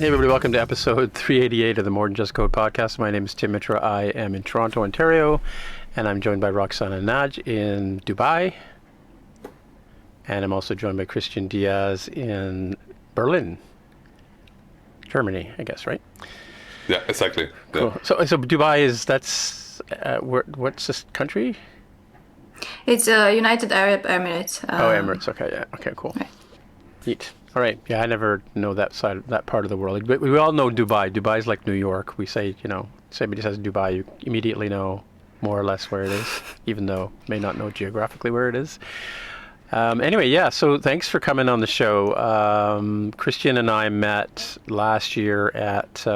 Hey everybody, welcome to episode 388 of the More Than Just Code podcast. My name is Tim Mitra. I am in Toronto, Ontario, and I'm joined by Roxana and Nagy in Dubai. And I'm also joined by Cristian Díaz in Berlin, Germany, I guess, right? Yeah, exactly. Yeah. Cool. So Dubai what's this country? It's United Arab Emirates. Emirates. Okay, yeah. Okay, cool. Right. Neat. All right. Yeah, I never know that part of the world. But we all know Dubai. Dubai's like New York. We say, somebody says Dubai, you immediately know more or less where it is, even though you may not know geographically where it is. Anyway, yeah, so thanks for coming on the show. Cristian and I met last year at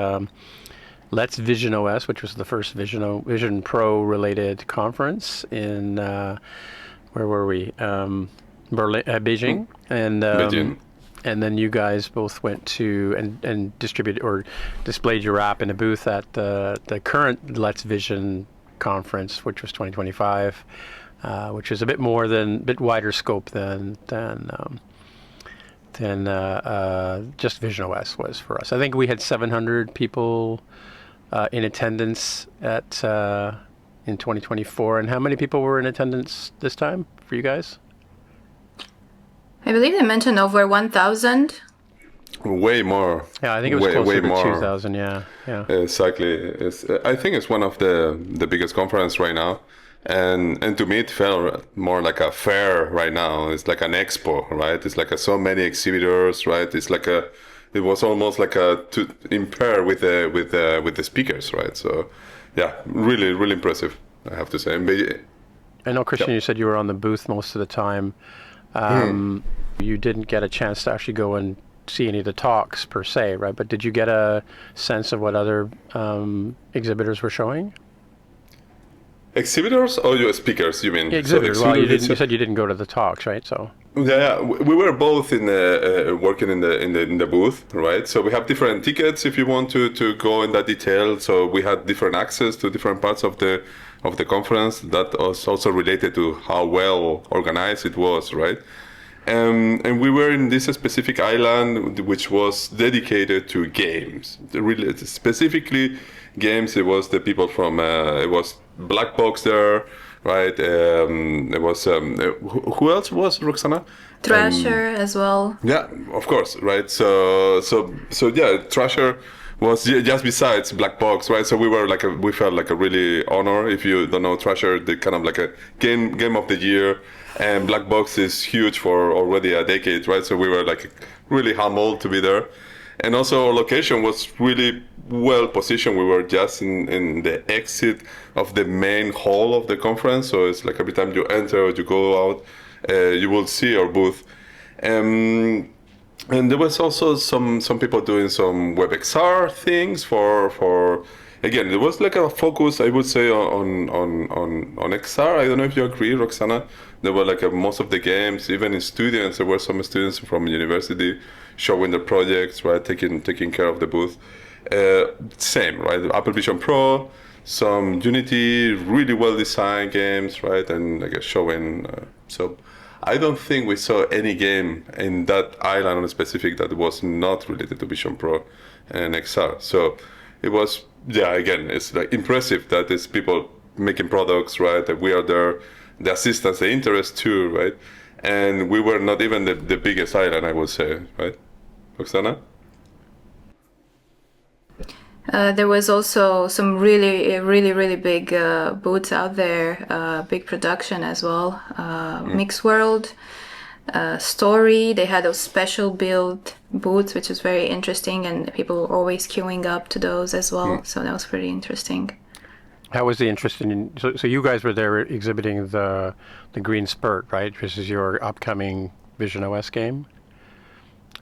Let's Vision OS, which was the first Vision Pro related conference in, where were we? Berlin, Beijing. And Beijing. And then you guys both went to and distributed or displayed your app in a booth at the current Let's Vision conference, which was 2025, which is a bit wider scope than just Vision OS was for us. I think we had 700 people in attendance at in 2024. And how many people were in attendance this time for you guys? I believe they mentioned over 1,000. Way more. Yeah, I think it was closer to 2,000. Yeah. Exactly. I think it's one of the biggest conference right now, and to me it felt more like a fair right now. It's like an expo, right? It's like so many exhibitors, right? It's like it was almost like in pair with the speakers, right? So, yeah, really, really impressive, I have to say. I know, Cristian, you said you were on the booth most of the time. You didn't get a chance to actually go and see any of the talks per se, right? But did you get a sense of what other exhibitors were showing? Exhibitors or your speakers, you mean? Yeah, exhibitors. Well, you said you didn't go to the talks, right? So. Yeah, we were both working in the booth, right? So we have different tickets if you want to go in that detail. So we had different access to different parts of the conference. That was also related to how well organized it was, right? And we were in this specific island which was dedicated to games, really specifically games. It was the people from it was Black Box there, right? It was who else was Roxana? THRASHER as well. Yeah, of course, right? So yeah, THRASHER was just besides Black Box, right? So we felt like a really honor. If you don't know THRASHER, the kind of like a game of the year, and Black Box is huge for already a decade, right? So we were like really humbled to be there. And also our location was really well positioned. We were just in the exit of the main hall of the conference. So it's like every time you enter or you go out, you will see our booth. And there was also some people doing some WebXR things for again, there was like a focus, I would say, on XR. I don't know if you agree, Roxana. There were like most of the games, even in students, there were some students from university showing their projects, right, taking care of the booth. Same, right? Apple Vision Pro, some Unity, really well designed games, right, and I guess showing. So I don't think we saw any game in that island on specific that was not related to Vision Pro and XR. So it was, yeah, again, it's like impressive that there's people making products, right? That we are there, the assistance, the interest too, right? And we were not even the biggest island, I would say, right? Roxana? There was also some really big booths out there, big production as well. Mixed World, Story, they had those special build booths, which was very interesting, and people were always queuing up to those as well. So that was pretty interesting. How was the interest in? So you guys were there exhibiting the Green Spurt, right? This is your upcoming Vision OS game.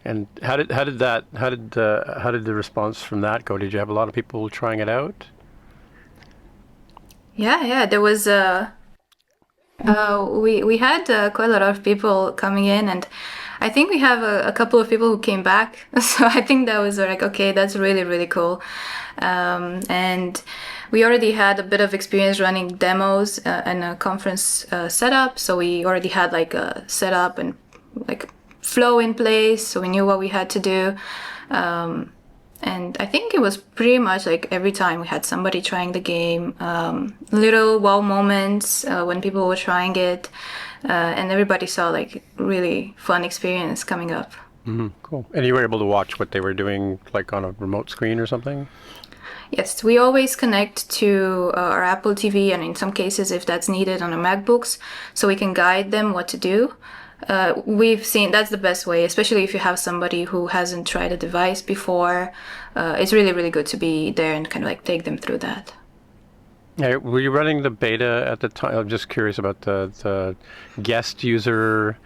And how did the response from that go? Did you have a lot of people trying it out? Yeah. There was we had quite a lot of people coming in, and I think we have a couple of people who came back. So I think that was like, okay, that's really cool. And we already had a bit of experience running demos and a conference setup. So we already had like a setup and like flow in place. So we knew what we had to do. And I think it was pretty much like every time we had somebody trying the game, little wow moments when people were trying it, and everybody saw like really fun experience coming up. Cool. And you were able to watch what they were doing, like on a remote screen or something? Yes, we always connect to our Apple TV, and in some cases, if that's needed, on our MacBooks, so we can guide them what to do. We've seen that's the best way, especially if you have somebody who hasn't tried a device before. It's really, really good to be there and kind of like take them through that. Yeah, were you running the beta at the time? I'm just curious about the guest user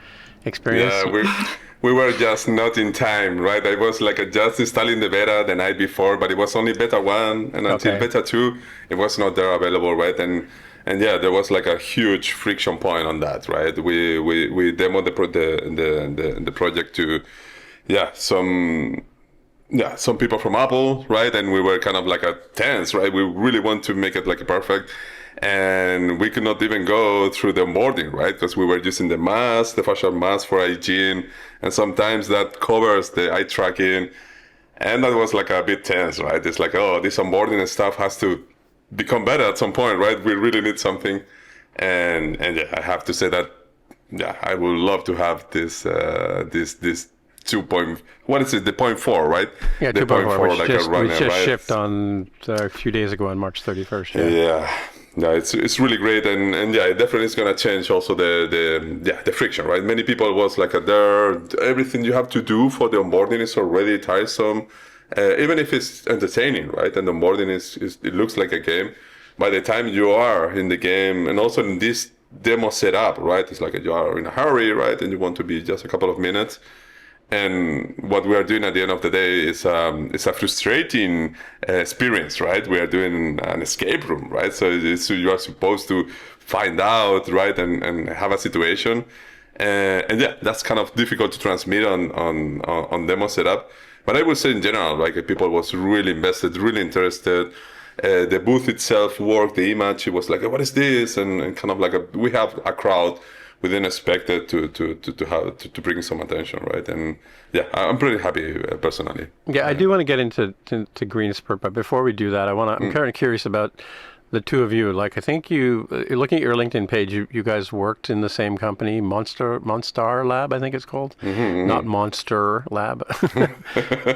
experience. Yeah, we were just not in time, right? I was like just installing the beta the night before, but it was only beta 1, and until beta 2, it was not there available, right? And yeah, there was like a huge friction point on that, right? We demoed the project to some people from Apple, right? And we were kind of like tense, right? We really want to make it like perfect. And we could not even go through the onboarding, right? Because we were using the facial mask for hygiene, and sometimes that covers the eye tracking. And that was like a bit tense, right? It's like, oh, this onboarding and stuff has to become better at some point, right? We really need something. And yeah, I have to say that, yeah, I would love to have this 2 point, what is it, the 0.4, right? Yeah, the 2.4, which just shipped on a few days ago on March 31st. Yeah. Yeah, it's really great, and yeah, it definitely is gonna change also the friction, right? Many people was like everything you have to do for the onboarding is already tiresome, even if it's entertaining, right? And the onboarding is it looks like a game. By the time you are in the game, and also in this demo setup, right? It's like you are in a hurry, right? And you want to be just a couple of minutes. And what we are doing at the end of the day is a frustrating experience, right? We are doing an escape room, right? So you are supposed to find out, right, and have a situation, and yeah, that's kind of difficult to transmit on demo setup. But I would say in general, like people was really invested, really interested. The booth itself worked, the image, it was like, what is this? And kind of like we have a crowd we didn't expect it to bring some attention, right? And yeah, I'm pretty happy personally. Yeah, I do want to get into Green Spurt, but before we do that, I'm kind of curious about the two of you. Like, I think looking at your LinkedIn page, you guys worked in the same company, Monstar Lab, I think it's called, not Monster Lab.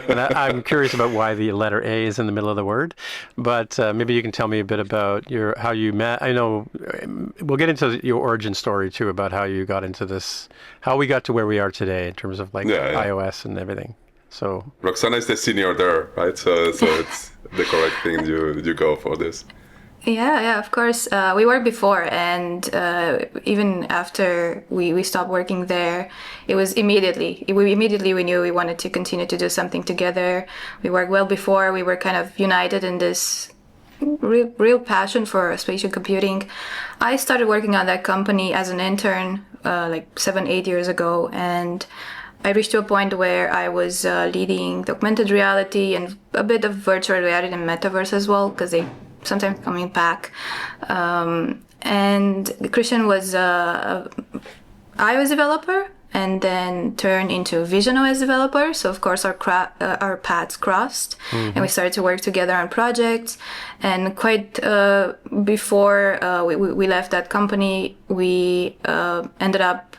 And I'm curious about why the letter A is in the middle of the word. But maybe you can tell me a bit about how you met. I know we'll get into your origin story too, about how you got into this, how we got to where we are today in terms of iOS and everything. So Roxana is the senior there, right? So it's the correct thing you go for this. Yeah, of course. We worked before, and even after we stopped working there, it was immediately we knew we wanted to continue to do something together. We worked well before. We were kind of united in this real passion for spatial computing. I started working on that company as an intern like 7-8 years ago, and I reached to a point where I was leading the augmented reality and a bit of virtual reality and metaverse as well, because they sometimes coming back. And Cristian was a iOS developer and then turned into visionOS developer. So of course our paths crossed, and we started to work together on projects. And quite before we left that company, we ended up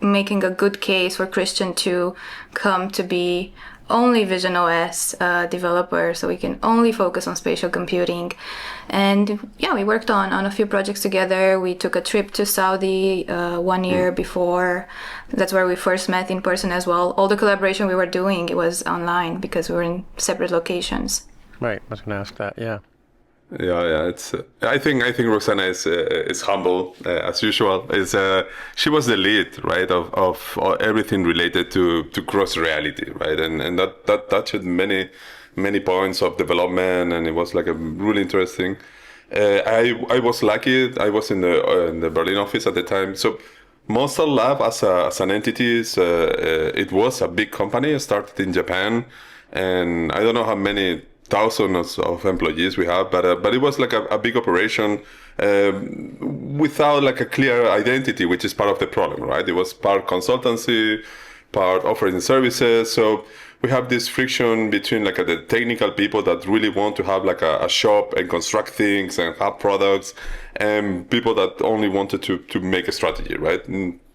making a good case for Cristian to come to be only visionOS developer, so we can only focus on spatial computing. And yeah, we worked on a few projects together. We took a trip to Saudi 1 year before. That's where we first met in person as well. All the collaboration we were doing, it was online because we were in separate locations. Right, I was going to ask that, yeah. Yeah. It's. I think Roxana is humble as usual. She was the lead, right, of everything related to cross reality, right, and that touched many points of development, and it was like a really interesting. I was lucky. I was in the Berlin office at the time, so Monster Lab as an entity, it was a big company. It started in Japan, and I don't know how many thousands of employees we have, but it was like a big operation without like a clear identity, which is part of the problem, right? It was part consultancy, part offering services. So we have this friction between like the technical people that really want to have like a shop and construct things and have products, and people that only wanted to make a strategy, right?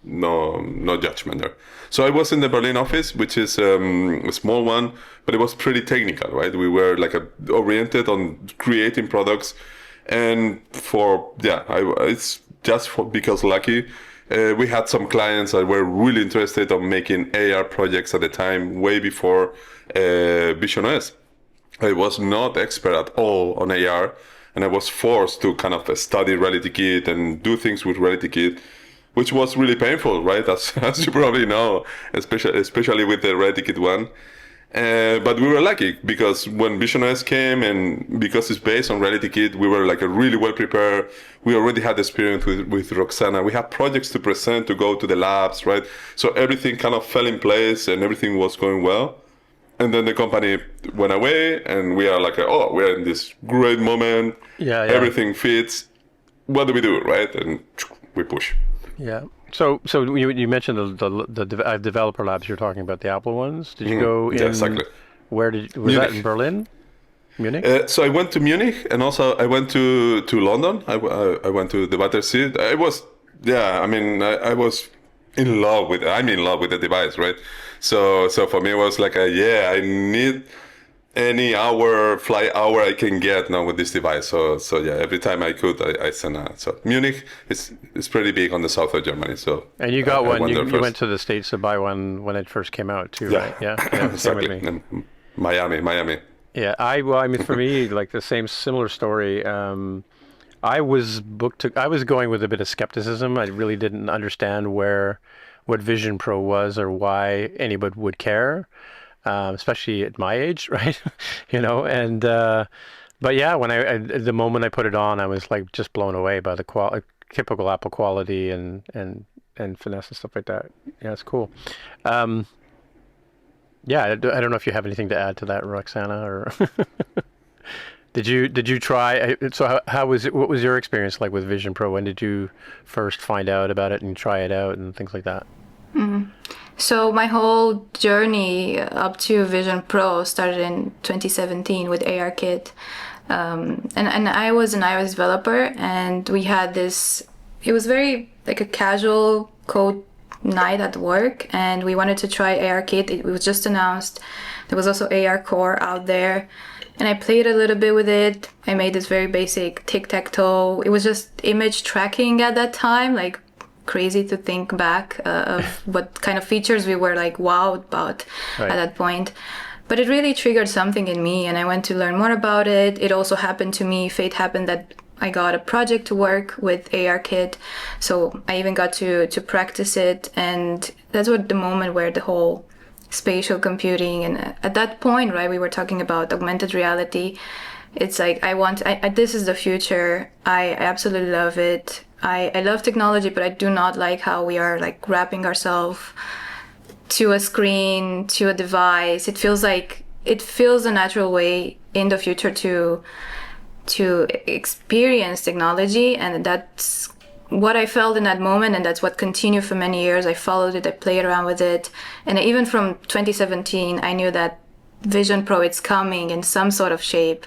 No judgment there. So I was in the Berlin office, which is a small one, but it was pretty technical, right? We were like oriented on creating products, and it's just because lucky. We had some clients that were really interested in making AR projects at the time, way before Vision OS. I was not expert at all on AR, and I was forced to kind of study Reality Kit and do things with Reality Kit, which was really painful, right? As you probably know, especially with the Reality Kit one. But we were lucky because when Vision OS came, and because it's based on Reality Kit, we were like really well prepared. We already had experience with Roxana. We had projects to present, to go to the labs, right? So everything kind of fell in place and everything was going well. And then the company went away, and we are like, we're in this great moment. Yeah. Everything fits. What do we do, right? And we push. Yeah. So you mentioned the developer labs. You're talking about the Apple ones. Did you go in? Yeah, exactly. Where was Munich. that, in Berlin? Munich? So I went to Munich, and also I went to London. I went to the Battersea. I was in love with. I'm in love with the device, right? So for me it was like I need any flight hour I can get now with this device. So yeah, every time I could, I sent out. So Munich is pretty big on the south of Germany. So and you got one. You went to the States to buy one when it first came out too, right? Yeah, exactly. Same with me. Miami. Yeah, for me, like the similar story. I was going with a bit of skepticism. I really didn't understand what Vision Pro was or why anybody would care. Especially at my age, right? And but yeah, when the moment I put it on, I was like just blown away by the typical Apple quality and finesse and stuff like that. Yeah, it's cool. Yeah, I don't know if you have anything to add to that, Roxana, or did you try? So how was it? What was your experience like with Vision Pro? When did you first find out about it and try it out and things like that? Mm-hmm. So my whole journey up to Vision Pro started in 2017 with ARKit. And I was an iOS developer, and we had this, it was very like a casual code night at work, and we wanted to try ARKit. It was just announced. There was also AR Core out there, and I played a little bit with it. I made this very basic tic-tac-toe. It was just image tracking at that time, like crazy to think back of what kind of features we were like wowed about at that point. But it really triggered something in me, and I went to learn more about it. It also happened to me, fate happened that I got a project to work with ARKit, so I even got to practice it, and that's what the moment where the whole spatial computing, and at that point, right, we were talking about augmented reality. It's like this is the future. I absolutely love it. I love technology, but I do not like how we are like wrapping ourselves to a screen, to a device. It feels a natural way in the future to experience technology, and that's what I felt in that moment, and that's what continued for many years. I followed it, I played around with it, and even from 2017, I knew that Vision Pro, it's coming in some sort of shape.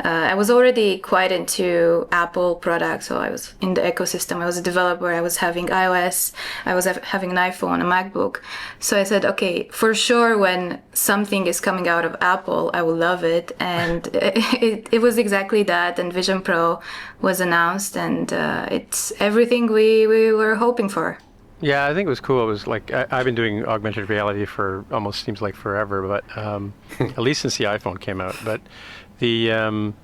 I was already quite into Apple products, so I was in the ecosystem. I was a developer, I was having iOS, I was having an iPhone, a MacBook. So I said, okay, for sure when something is coming out of Apple, I will love it. And it was exactly that, and Vision Pro was announced, and it's everything we were hoping for. Yeah, I think it was cool. It was like I've been doing augmented reality for almost seems like forever, but at least since the iPhone came out. But I'm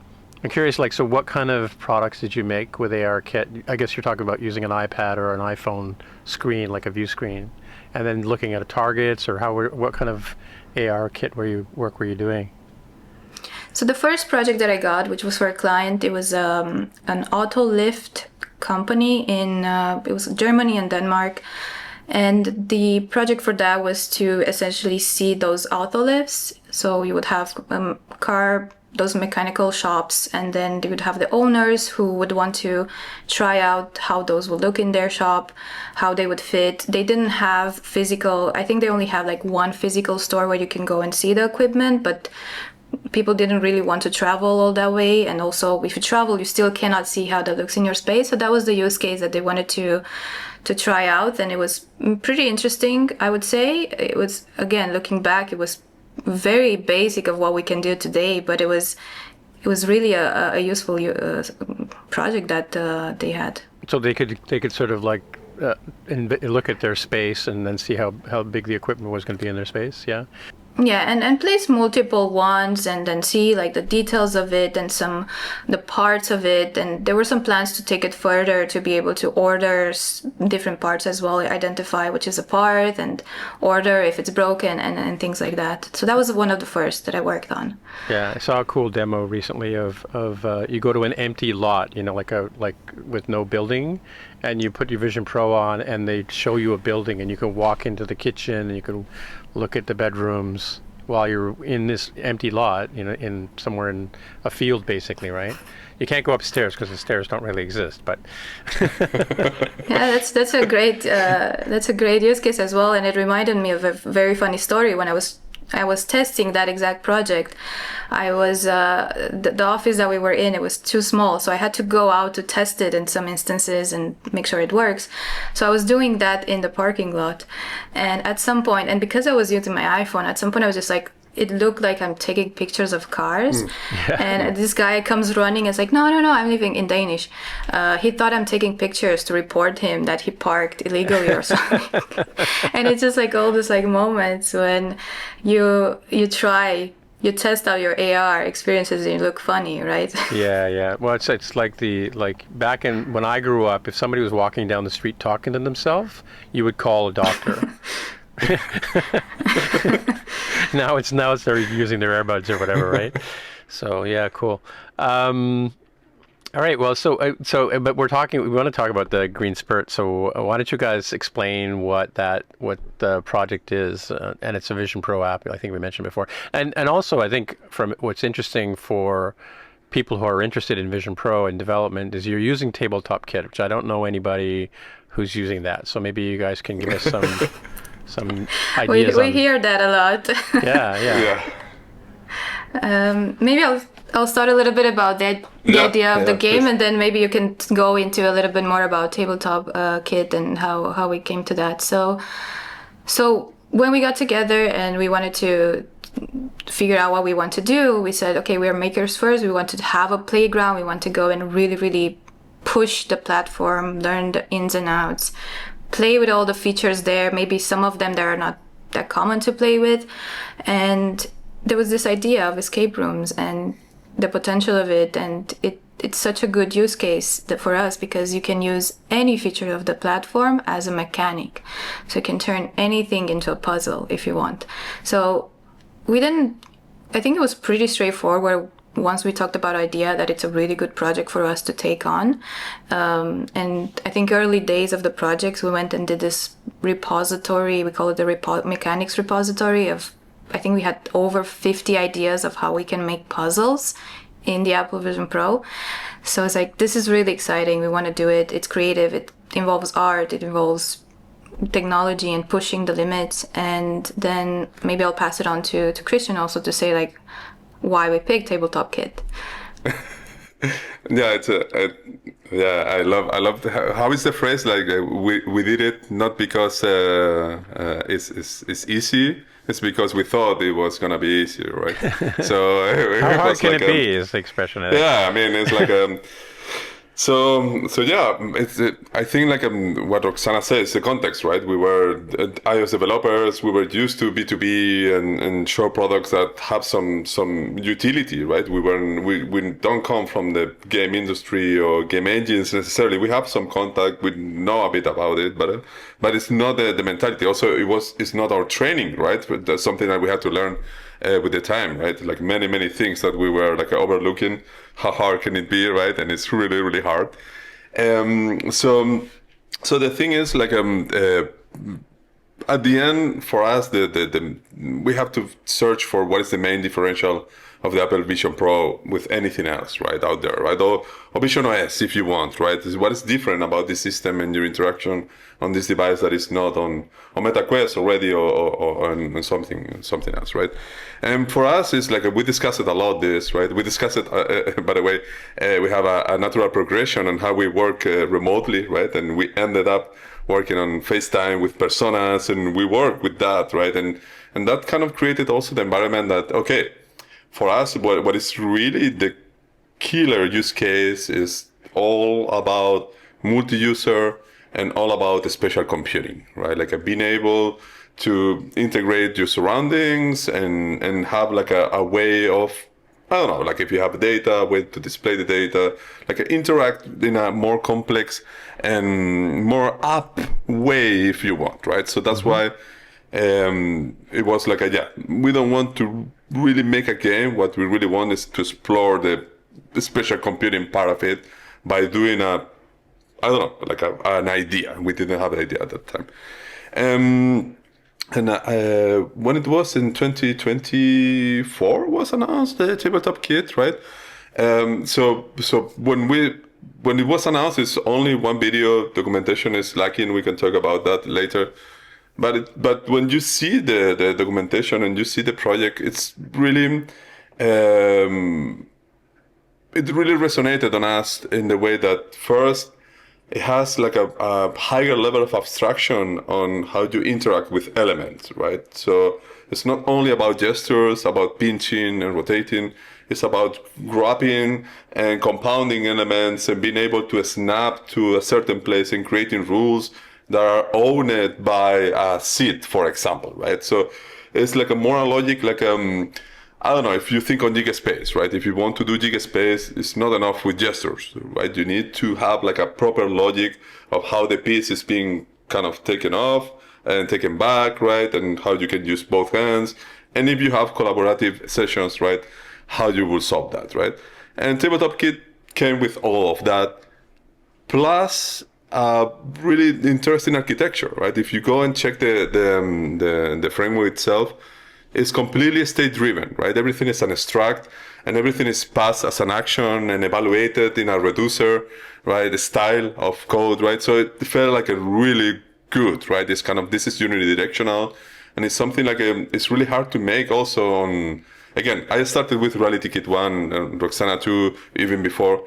curious, like, so what kind of products did you make with ARKit? I guess you're talking about using an iPad or an iPhone screen, like a view screen, and then looking at targets, or what kind of ARKit work were you doing? So the first project that I got, which was for a client, it was an auto lift company in it was Germany and Denmark, and the project for that was to essentially see those auto lifts So you would have those mechanical shops, and then they would have the owners who would want to try out how those would look in their shop, how they would fit. They didn't have physical, I think they only have like one physical store where you can go and see the equipment, but people didn't really want to travel all that way. And also if you travel, you still cannot see how that looks in your space. So that was the use case that they wanted to try out. And it was pretty interesting, I would say. It was, again, looking back, it was very basic of what we can do today, but it was really a useful project that they had. So they could sort of like look at their space and then see how big the equipment was going to be in their space. Yeah, and place multiple ones and then see like the details of it and the parts of it. And there were some plans to take it further to be able to order different parts as well, identify which is a part and order if it's broken and things like that. So that was one of the first that I worked on. Yeah, I saw a cool demo recently of you go to an empty lot, like with no building, and you put your Vision Pro on and they show you a building and you can walk into the kitchen and you can look at the bedrooms while you're in this empty lot, in somewhere in a field, basically, right? You can't go upstairs because the stairs don't really exist, but yeah, that's a great use case as well, and it reminded me of a very funny story. When I was testing that exact project, I was the office that we were in, it was too small, so I had to go out to test it in some instances and make sure it works. So I was doing that in the parking lot, and at some point, and because I was using my iPhone, at some point I was just like, it looked like I'm taking pictures of cars. And this guy comes running and is like, no, I'm leaving, in Danish. He thought I'm taking pictures to report him that he parked illegally or something. And it's just like all these like moments when you test out your AR experiences and you look funny, right? Yeah. Well, it's like back when I grew up, if somebody was walking down the street talking to themselves, you would call a doctor. Now they're using their earbuds or whatever, right? So yeah, cool. All right. Well, but we want to talk about the Green Spurt. So why don't you guys explain what the project is? And it's a Vision Pro app, I think we mentioned before. And also, I think from what's interesting for people who are interested in Vision Pro and development is you're using TableTopKit, which I don't know anybody who's using that. So maybe you guys can give us some ideas. We hear that a lot. Yeah. Maybe I'll start a little bit about the idea of the game, and then maybe you can go into a little bit more about TableTopKit and how we came to that. So when we got together and we wanted to figure out what we want to do, we said, okay, we're makers first. We want to have a playground. We want to go and really, really push the platform, learn the ins and outs, play with all the features there, maybe some of them that are not that common to play with. And there was this idea of escape rooms and the potential of it, and it's such a good use case for us because you can use any feature of the platform as a mechanic. So you can turn anything into a puzzle if you want. So I think it was pretty straightforward once we talked about idea that it's a really good project for us to take on. And I think early days of the projects, we went and did this repository, we call it the mechanics repository I think we had over 50 ideas of how we can make puzzles in the Apple Vision Pro. So it's like, this is really exciting. We want to do it. It's creative. It involves art. It involves technology and pushing the limits. And then maybe I'll pass it on to Cristian also to say like why we picked TableTopKit. I love how is the phrase like we did it not because it's easy. It's because we thought it was gonna be easy, right? So how hard can it be? Is the expression? Yeah, I mean it's like So yeah, I think like what Roxana says, the context, right? We were iOS developers. We were used to B2B and show products that have some utility, right? We don't come from the game industry or game engines necessarily. We have some contact. We know a bit about it, but it's not the mentality. Also, it's not our training, right? But that's something that we had to learn with the time, right? Like many things that we were like overlooking. How hard can it be, right? And it's really, really hard. So the thing is like at the end, for us, we have to search for what is the main differential of the Apple Vision Pro with anything else, right, out there, right? Or Vision OS, if you want, right? What is different about this system and your interaction on this device that is not on MetaQuest already or on something else, right? And for us, it's like we discussed it a lot. This, right? We discussed it. By the way, we have a natural progression on how we work remotely, right? And we ended up working on FaceTime with personas, and we work with that, right? And that kind of created also the environment that, okay, for us, what is really the killer use case is all about multi-user and all about the spatial computing, right? Like being able to integrate your surroundings and have like a way of, I don't know, like if you have data, a way to display the data, like interact in a more complex and more app way if you want, right? So that's why it was like we don't want to really make a game. What we really want is to explore the spatial computing part of it by doing I don't know, like an idea. We didn't have an idea at that time. And when it was in 2024 was announced, the TableTopKit, right? So when it was announced, it's only one video. Documentation is lacking. We can talk about that later. But when you see the documentation and you see the project, it's really it really resonated on us in the way that first it has like a higher level of abstraction on how you interact with elements, right? So it's not only about gestures, about pinching and rotating. It's about grabbing and compounding elements and being able to snap to a certain place and creating rules that are owned by a seat, for example, right? So it's like a more logic, like I don't know, if you think on Gigaspace, right? If you want to do Gigaspace, it's not enough with gestures, right? You need to have like a proper logic of how the piece is being kind of taken off and taken back, right? And how you can use both hands. And if you have collaborative sessions, right? How you will solve that, right? And TableTopKit came with all of that, plus really interesting architecture, right? If you go and check the framework itself, it's completely state-driven, right? Everything is an abstract, and everything is passed as an action and evaluated in a reducer, right? The style of code, right? So it felt like a really good, right? This is unidirectional, and it's something like it's really hard to make also on. Again, I started with Reality Kit 1 and Roxana 2 even before,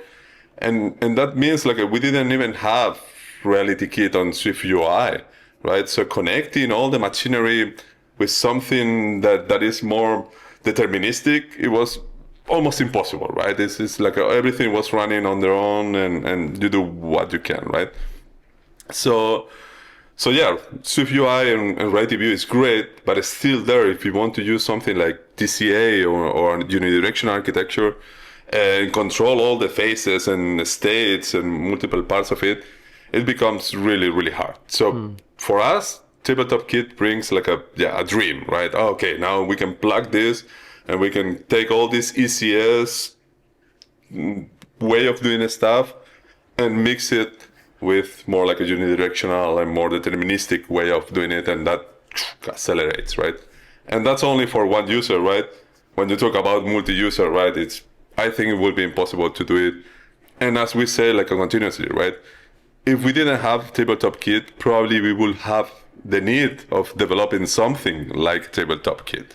and that means like we didn't even have Reality Kit on Swift UI, right? So connecting all the machinery with something that is more deterministic, it was almost impossible, right? It's like everything was running on their own and you do what you can, right? So yeah, Swift UI and Reality View is great, but it's still there if you want to use something like DCA or unidirectional architecture and control all the faces and states and multiple parts of it, it becomes really, really hard. So for us, TableTopKit brings like a dream, right? Oh, okay, now we can plug this and we can take all this ECS way of doing stuff and mix it with more like a unidirectional and more deterministic way of doing it, and that accelerates, right? And that's only for one user, right? When you talk about multi-user, right, I think it would be impossible to do it. And as we say, like continuously, right? If we didn't have TableTopKit, probably we would have the need of developing something like TableTopKit,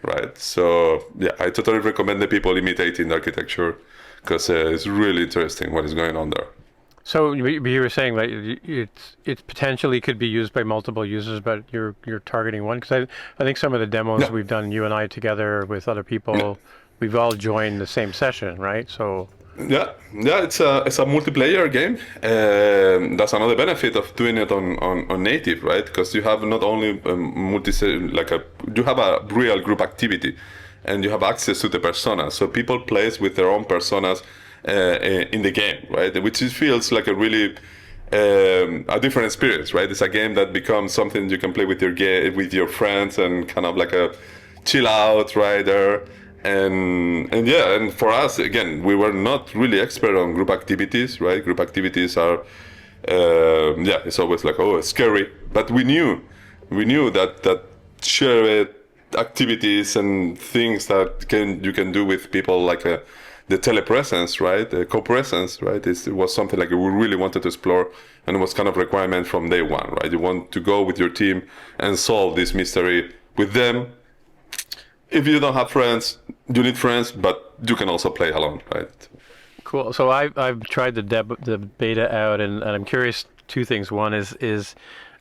right? So yeah, I totally recommend the people imitating the architecture because it's really interesting what is going on there. So you were saying that it potentially could be used by multiple users, but you're targeting one? Because I think some of the demos we've done, you and I together with other people, we've all joined the same session, right? So yeah, it's a multiplayer game. That's another benefit of doing it on native, right? Because you have not only you have a real group activity, and you have access to the personas. So people plays with their own personas in the game, right? Which feels like a really a different experience, right? It's a game that becomes something you can play with your friends and kind of like a chill out right there. And for us, again, we were not really expert on group activities, right? Group activities are, it's always like, oh, it's scary. But we knew we knew that shared activities and things that you can do with people, like the telepresence, right? The co-presence, right? It was something like we really wanted to explore, and it was kind of requirement from day one, right? You want to go with your team and solve this mystery with them. If you don't have friends, you need friends, but you can also play alone, right? Cool. So I've tried the beta out, and I'm curious. Two things. One is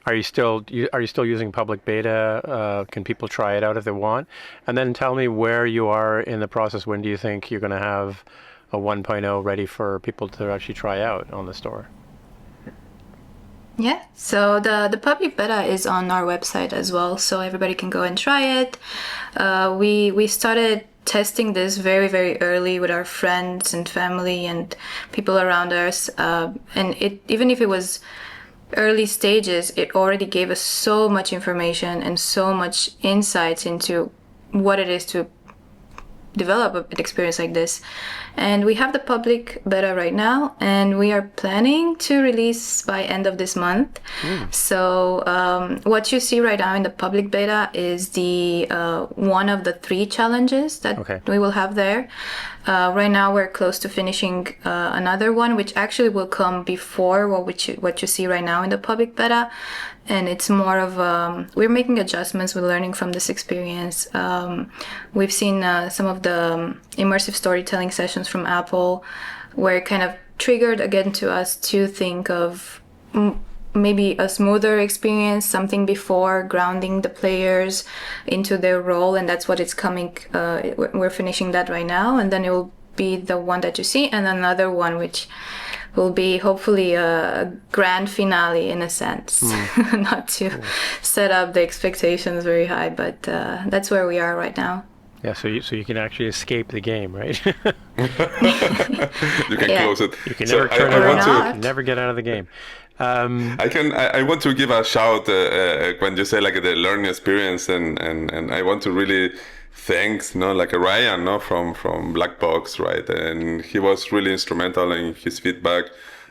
are you still using public beta? Can people try it out if they want? And then tell me where you are in the process. When do you think you're going to have a 1.0 ready for people to actually try out on the store? Yeah, so the public beta is on our website as well, so everybody can go and try it. We started testing this very, very early with our friends and family and people around us, and even if it was early stages, it already gave us so much information and so much insights into what it is to develop an experience like this. And we have the public beta right now, and we are planning to release by end of this month. So what you see right now in the public beta is the one of the 3 challenges that we will have there. Right now we're close to finishing another one, which actually will come before what you see right now in the public beta. And it's more of we're making adjustments, we're learning from this experience. We've seen some of the immersive storytelling sessions from Apple, where it kind of triggered again to us to think of maybe a smoother experience, something before grounding the players into their role, and that's what it's coming. We're finishing that right now, and then it will be the one that you see, and another one which will be hopefully a grand finale in a sense. Not to set up the expectations very high, but that's where we are right now. Yeah, so you can actually escape the game, right? You can close it. You can never turn it off. You can never get out of the game. I want to give a shout when you say like the learning experience, and I want to really thank like Ryan from Black Box, right? And he was really instrumental in his feedback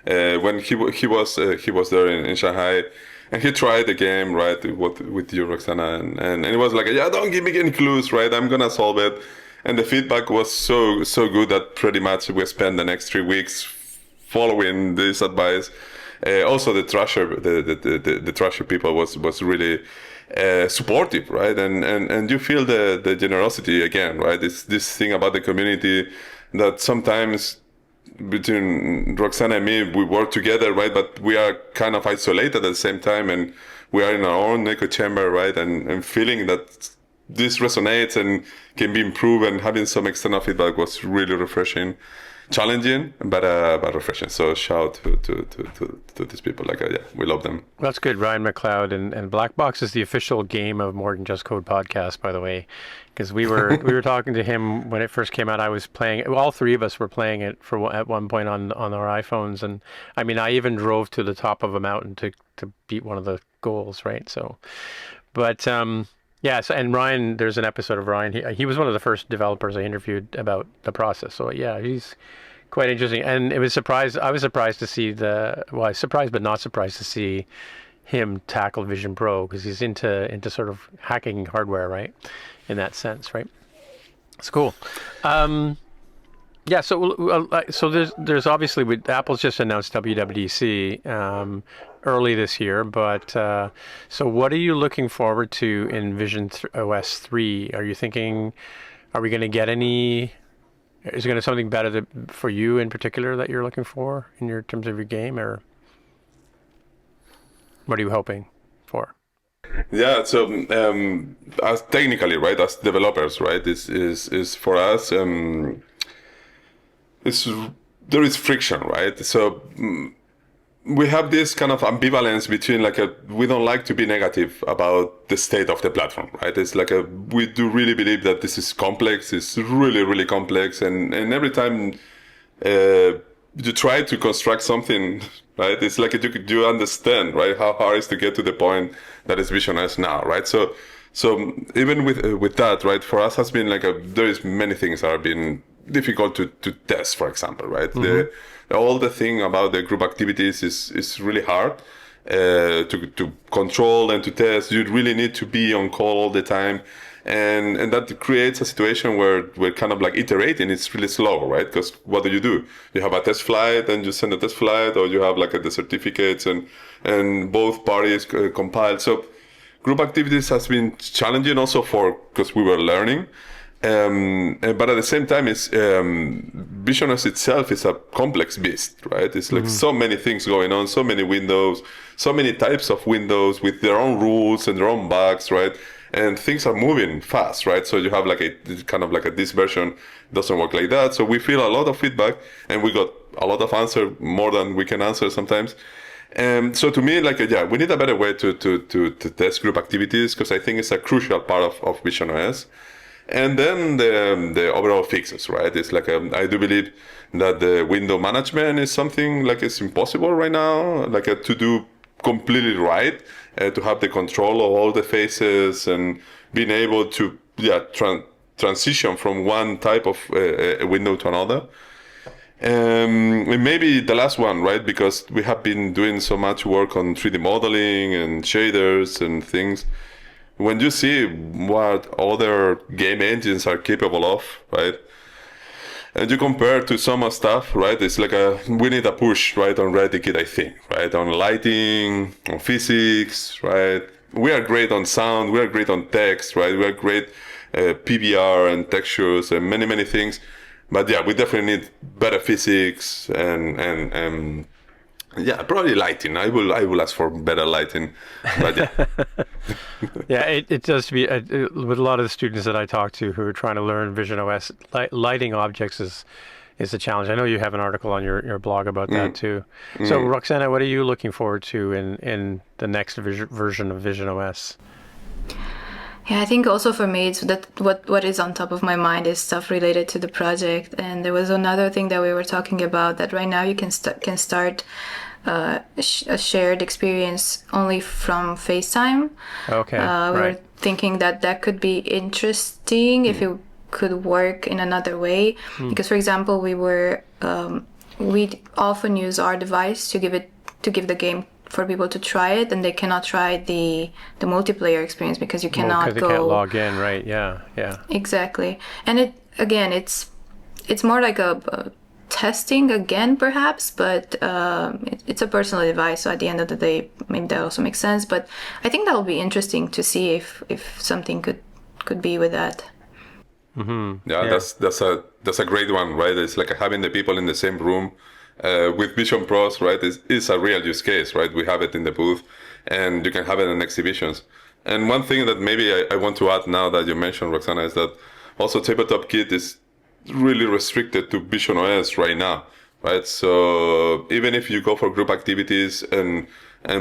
when he was there in Shanghai. And he tried the game, right, with you, Roxana, and it was like, yeah, don't give me any clues, right? I'm gonna solve it. And the feedback was so good that pretty much we spent the next 3 weeks following this advice. Also, the THRASHER, the THRASHER people was really supportive, right? And you feel the generosity again, right? It's this thing about the community that sometimes between Roxana and me, we work together, right? But we are kind of isolated at the same time, and we are in our own echo chamber, right? And feeling that this resonates and can be improved, and having some external feedback was really refreshing, challenging, but refreshing. So shout to these people. Like, yeah, we love them. That's good. Ryan McLeod and Black Box is the official game of More Than Just Code podcast, by the way. Because we were talking to him when it first came out. I was playing. All 3 of us were playing it at one point on our iPhones, and I mean, I even drove to the top of a mountain to beat one of the goals, right? So, but yeah. So, and Ryan, there's an episode of Ryan. He was one of the first developers I interviewed about the process. So yeah, he's quite interesting. And I was surprised to see surprised but not surprised to see him tackle Vision Pro, because he's into sort of hacking hardware, right? In that sense, right? It's cool. Yeah. So there's obviously Apple's just announced WWDC early this year, but so what are you looking forward to in Vision OS 3? Are you thinking, are we going to get any? Is there going to be something better for you in particular that you're looking for in your terms of your game, or what are you hoping for? Yeah, so as technically, right, as developers, right, this is for us. There is friction, right? So we have this kind of ambivalence between we don't like to be negative about the state of the platform, right? It's like we do really believe that this is complex. It's really, really complex, and every time you try to construct something, right? It's like you understand, right, how hard it is to get to the point that is Vision OS now, right? So even with that, right, for us has been there is many things that have been difficult to test, for example, right? Mm-hmm. All the thing about the group activities is really hard, to control and to test. You really need to be on call all the time. And that creates a situation where we're kind of like iterating. It's really slow, right? Because what do? You have a test flight and you send a test flight, or you have like the certificates and both parties compile. So group activities has been challenging also because we were learning. But at the same time, VisionOS itself is a complex beast, right? It's like so many things going on, so many windows, so many types of windows with their own rules and their own bugs, right? And things are moving fast, right? So you have like this version doesn't work like that. So we feel a lot of feedback, and we got a lot of answer, more than we can answer sometimes. So to me, we need a better way to test group activities, because I think it's a crucial part of VisionOS. And then the overall fixes, right? It's like I do believe that the window management is something like it's impossible right now, to do completely right, to have the control of all the faces and being able to transition from one type of window to another. And maybe the last one, right? Because we have been doing so much work on 3D modeling and shaders and things. When you see what other game engines are capable of, right? And you compare to some stuff, right? It's like we need a push, right, on RealityKit, I think, right? On lighting, on physics, right? We are great on sound, we are great on text, right? We are great PBR and textures and many, many things. But yeah, we definitely need better physics and probably lighting. I will ask for better lighting, but yeah. Yeah, it does be with a lot of the students that I talk to who are trying to learn VisionOS, lighting objects is a challenge. I know you have an article on your blog about that too. So Roxana, what are you looking forward to in the next version of VisionOS? Yeah, I think also for me, it's that what is on top of my mind is stuff related to the project. And there was another thing that we were talking about, that right now you can start a shared experience only from FaceTime. Okay, we were thinking that could be interesting if it could work in another way. Because, for example, we often use our device to give the game for people to try it, and they cannot try the multiplayer experience because you cannot because they can't log in, right? Yeah. Exactly. And it's more like a testing again, perhaps, but it's a personal device, so at the end of the day, maybe that also makes sense. But I think that'll be interesting to see if something could be with that. Yeah, that's a great one, right? It's like having the people in the same room. With Vision Pros, right, is a real use case, right? We have it in the booth, and you can have it in exhibitions. And one thing that maybe I want to add now that you mentioned, Roxana, is that also TableTopKit is really restricted to VisionOS right now, right? So even if you go for group activities and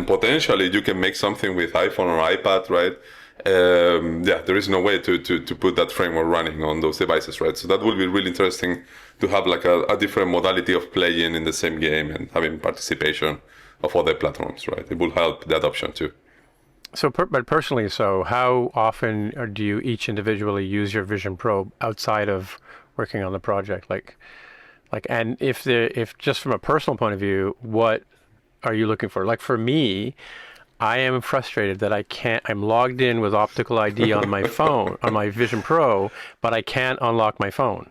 potentially you can make something with iPhone or iPad, right? There is no way to put that framework running on those devices, right? So that will be really interesting to have like a different modality of playing in the same game and having participation of other platforms, right? It will help the adoption too. So, but personally, how often do you each individually use your Vision Pro outside of working on the project? And if just from a personal point of view, what are you looking for? Like for me, I am frustrated that I'm logged in with optical ID on my phone, on my Vision Pro, but I can't unlock my phone.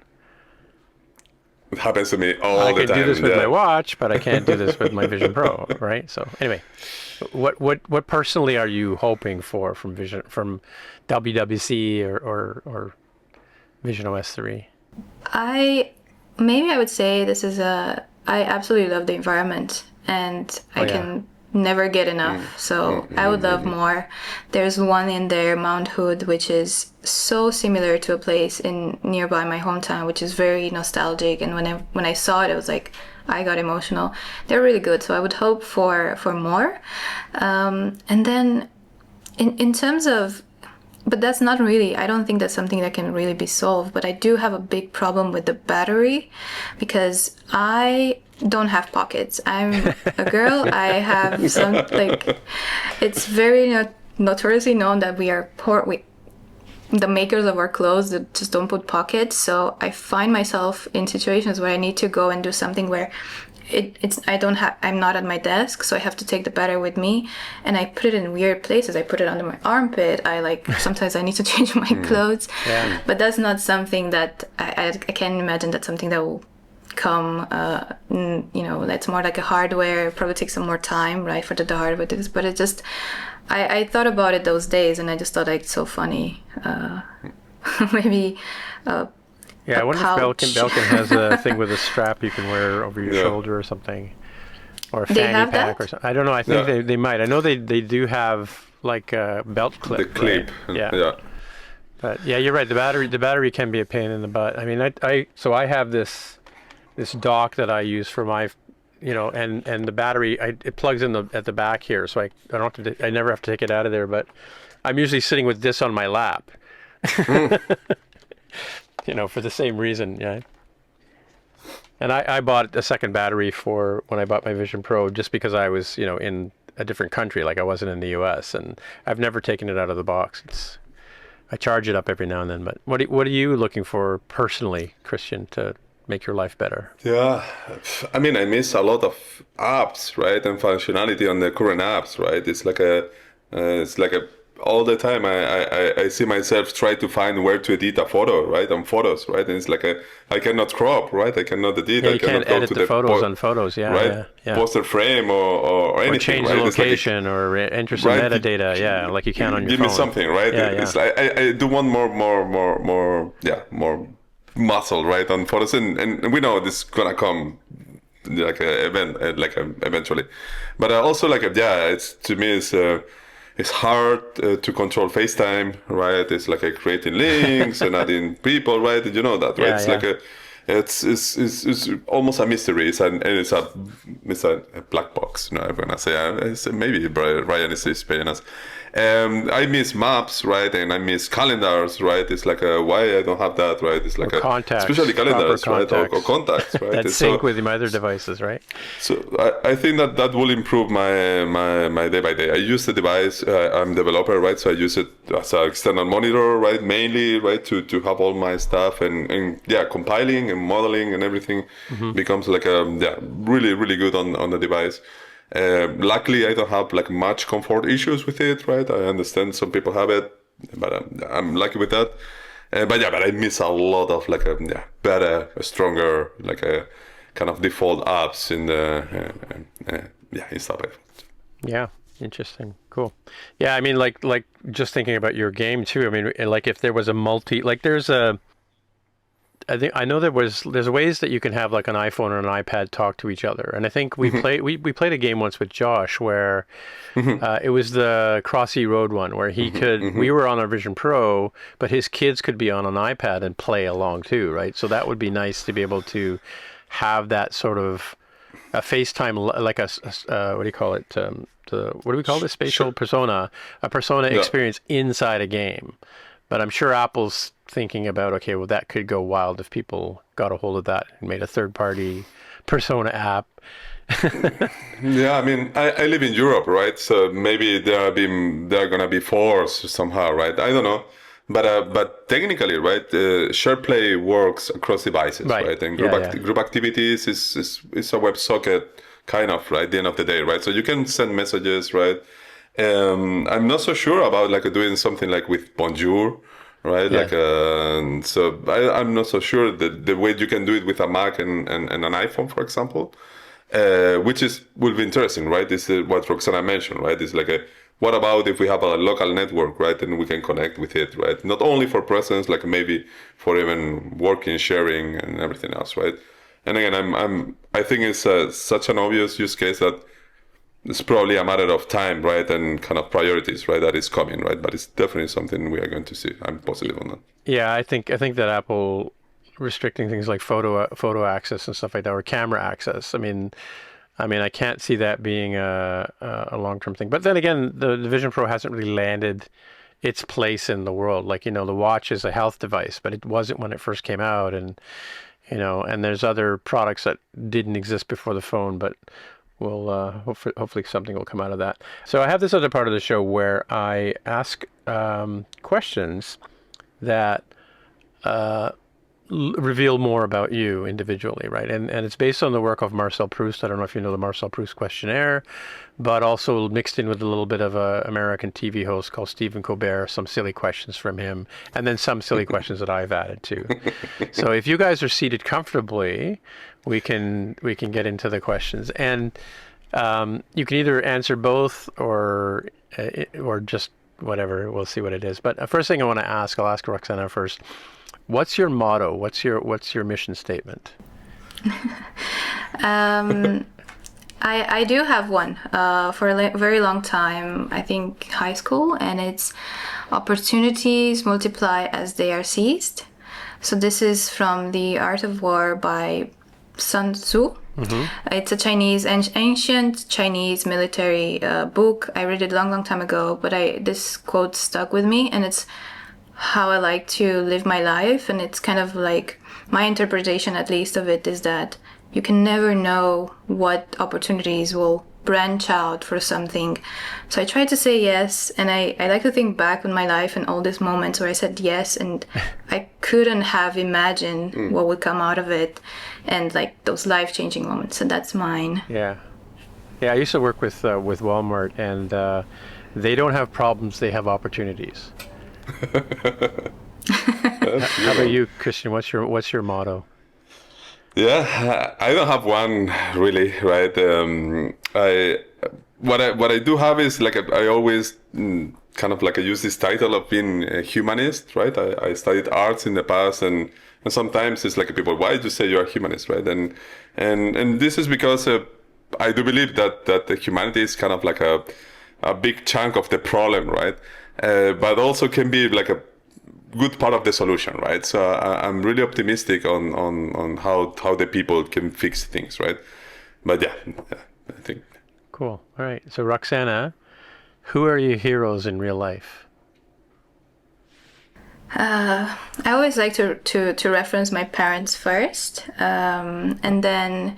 It happens to me all the time. I can do this with my watch, but I can't do this with my Vision Pro, right? So anyway, what personally are you hoping for from WWC or VisionOS 3? I would say I absolutely love the environment, and I can never get enough. So I would love more. There's one in there, Mount Hood, which is so similar to a place in nearby my hometown, which is very nostalgic. And when I saw it, it was like I got emotional. They're really good. So I would hope for more. And then in terms of, but that's not really, I don't think that's something that can really be solved. But I do have a big problem with the battery, because I don't have pockets. I'm a girl. I have some, it's very notoriously known that we are poor. The makers of our clothes that just don't put pockets. So I find myself in situations where I need to go and do something where I'm not at my desk, so I have to take the battery with me, and I put it in weird places. I put it under my armpit. Sometimes I need to change my clothes. Yeah. But that's not something that I can't imagine that's something that will come, that's more like a hardware, probably takes some more time, right, for the hardware to this, but it just, I thought about it those days, and I just thought, like, it's so funny. Maybe yeah, I wonder pouch. if Belkin has a thing with a strap you can wear over your shoulder or something, or a They fanny have pack that? or something. I don't know. I think they might. I know they do have like a belt clip. The clip. Right? Yeah. But yeah, you're right. The battery can be a pain in the butt. I mean, I have this dock that I use for my, and the battery it plugs in at the back here, so I never have to take it out of there. But I'm usually sitting with this on my lap. For the same reason, yeah. And I bought a second battery for when I bought my Vision Pro, just because I was, in a different country, like I wasn't in the U.S., and I've never taken it out of the box. I charge it up every now and then. But what are you looking for personally, Cristian, to make your life better? Yeah, I mean, I miss a lot of apps, right, and functionality on the current apps, right? It's like all the time I see myself try to find where to edit a photo, right, on photos, right, and it's like I cannot crop, right, I cannot edit, Yeah, I you cannot can't go edit to the photos on photos, yeah, right, yeah. poster frame or anything, Or change right? the It's like location or enter some right, metadata, yeah, like you can on your give phone. me something, right? Yeah, It's like I do want more muscle, right, on photos, and we know this is gonna come like eventually, but also it's to me it's hard to control FaceTime, right? It's like creating links and adding people, right? You know that, right? Yeah, It's yeah. like it's almost a mystery. It's a black box. I'm gonna say maybe Ryan is paying us. I miss maps, right? And I miss calendars, right? It's like why I don't have that, right? It's like contacts, especially calendars, proper right? Or contacts. contacts, right? That sync with my other devices, right? So I think that will improve my day by day. I use the device. I'm a developer, right? So I use it as an external monitor, right? Mainly, right, to have all my stuff and compiling and modeling and everything becomes like really really good on the device. Luckily, I don't have like much comfort issues with it, right? I understand some people have it, but I'm lucky with that. But I miss a lot of better, stronger, like a kind of default apps in the install. Yeah, interesting, cool. Yeah, I mean, like just thinking about your game too. I mean, like if there was I know there's ways that you can have like an iPhone or an iPad talk to each other, and I think we played a game once with Josh where it was the Crossy Road one where he could we were on our Vision Pro, but his kids could be on an iPad and play along too, right? So that would be nice to be able to have that sort of a FaceTime, like what do you call it? What do we call this? Spatial persona, a persona experience inside a game. But I'm sure Apple's thinking about, okay, well, that could go wild if people got a hold of that and made a third-party persona app. Yeah, I mean, I live in Europe, right? So maybe they're gonna be forced somehow, right? I don't know, but technically, right? SharePlay works across devices, right? And group activities is a WebSocket kind of, right? At the end of the day, right? So you can send messages, right? I'm not so sure about doing something like with Bonjour, right? Yeah. So I'm not so sure that the way you can do it with a Mac and an iPhone, for example, which will be interesting, right? This is what Roxana mentioned, right? It's what about if we have a local network, right? And we can connect with it, right? Not only for presence, maybe for even working, sharing, and everything else, right? And again, I think it's such an obvious use case that it's probably a matter of time, right, and kind of priorities, right, that is coming, right? But it's definitely something we are going to see. I'm positive on that. Yeah, I think that Apple restricting things like photo access and stuff like that, or camera access. I mean, I can't see that being a long-term thing. But then again, the Vision Pro hasn't really landed its place in the world. The watch is a health device, but it wasn't when it first came out, and and there's other products that didn't exist before the phone, but we'll hopefully something will come out of that. So I have this other part of the show where I ask questions that reveal more about you individually, right? And it's based on the work of Marcel Proust. I don't know if you know the Marcel Proust questionnaire, but also mixed in with a little bit of a American TV host called Stephen Colbert, some silly questions from him, and then some silly questions that I've added too. So if you guys are seated comfortably, we can get into the questions, and you can either answer both or just whatever. We'll see what it is. But first thing I want to ask, I'll ask Roxana first. What's your motto? What's your mission statement? I do have one for a very long time, I think high school, and it's opportunities multiply as they are seized. So this is from The Art of War by Sun Tzu. Mm-hmm. It's a ancient Chinese military book. I read it a long time ago, but this quote stuck with me, and it's how I like to live my life. And it's kind of like my interpretation, at least, of it is that you can never know what opportunities will branch out for something. So I try to say yes, and I like to think back on my life and all these moments where I said yes and I couldn't have imagined what would come out of it, and like those life-changing moments. And that's mine. Yeah, I used to work with Walmart, and they don't have problems, they have opportunities. How about you, Cristian? What's your motto? Yeah, I don't have one really, right? What I do have is like I always kind of like I use this title of being a humanist, right? I studied arts in the past, and sometimes it's like people, why did you say you're a humanist, right? And this is because I do believe that the humanity is kind of like a big chunk of the problem, right? But also can be like a good part of the solution, right? So I'm really optimistic on how the people can fix things, right? But yeah, I think. Cool. All right. So Roxana, who are your heroes in real life? I always like to reference my parents first, and then